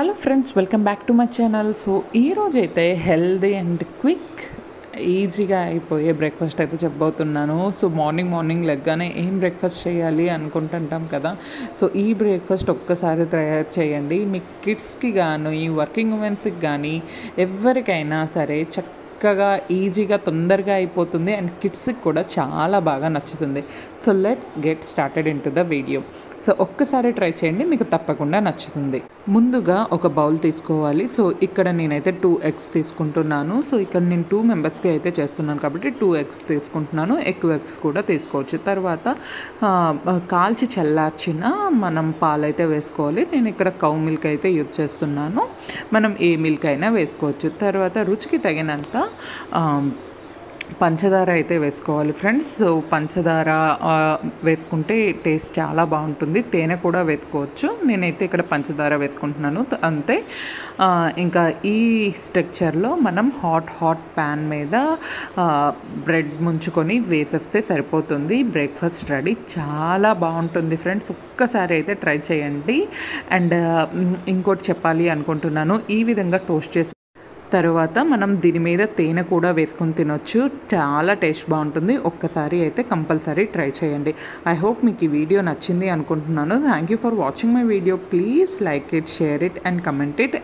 Hello friends, welcome back to my channel. So ఈరోజైతే healthy and quick ఈజీగా అయిపోయే breakfast అయితే చెప్పబోతున్నాను. సో మార్నింగ్ లెగ్గానే ఏం బ్రేక్ఫాస్ట్ చేయాలి అనుకుంటుంటాం కదా. సో ఈ బ్రేక్ఫాస్ట్ ఒక్కసారి తయారు చేయండి. మీ కిడ్స్కి కానీ, వర్కింగ్ ఉమెన్స్కి కానీ, ఎవరికైనా సరే చక్కగా ఈజీగా తొందరగా అయిపోతుంది అండ్ కిడ్స్కి కూడా చాలా బాగా నచ్చుతుంది. So let's get started in to the video. So ఒక్కసారి ట్రై చేయండి, మీకు తప్పకుండా నచ్చుతుంది. ముందుగా ఒక బౌల్ తీసుకోవాలి. సో ఇక్కడ నేనైతే 2 ఎగ్స్ తీసుకుంటున్నాను. సో ఇక్కడ నేను 2 మెంబర్స్కి అయితే చేస్తున్నాను కాబట్టి 2 ఎగ్స్ తీసుకుంటున్నాను. ఎక్కువ ఎగ్స్ కూడా తీసుకోవచ్చు. తర్వాత కాల్చి చల్లార్చిన మనం పాలైతే వేసుకోవాలి. నేను ఇక్కడ కౌ మిల్క్ అయితే యూజ్ చేస్తున్నాను. మనం ఏ మిల్క్ అయినా వేసుకోవచ్చు. తర్వాత రుచికి తగినంత పంచదార అయితే వేసుకోవాలి ఫ్రెండ్స్. సో పంచదార వేసుకుంటే టేస్ట్ చాలా బాగుంటుంది. తేనె కూడా వేసుకోవచ్చు. నేనైతే ఇక్కడ పంచదార వేసుకుంటున్నాను అంతే. ఇంకా ఈ స్ట్రక్చర్లో మనం హాట్ ప్యాన్ మీద బ్రెడ్ ముంచుకొని వేసేస్తే సరిపోతుంది. Breakfast ready. చాలా బాగుంటుంది ఫ్రెండ్స్, ఒక్కసారి అయితే ట్రై చేయండి. అండ్ ఇంకోటి చెప్పాలి అనుకుంటున్నాను, ఈ విధంగా టోస్ట్ చేసి తర్వాత మనం దీని మీద తేనె కూడా వేసుకొని తినొచ్చు. చాలా టేస్ట్ బాగుంటుంది. ఒక్కసారి అయితే కంపల్సరీ ట్రై చేయండి. ఐ హోప్ మీకు ఈ వీడియో నచ్చింది అనుకుంటున్నాను. Thank you for watching my video. Please like it, share it and comment it.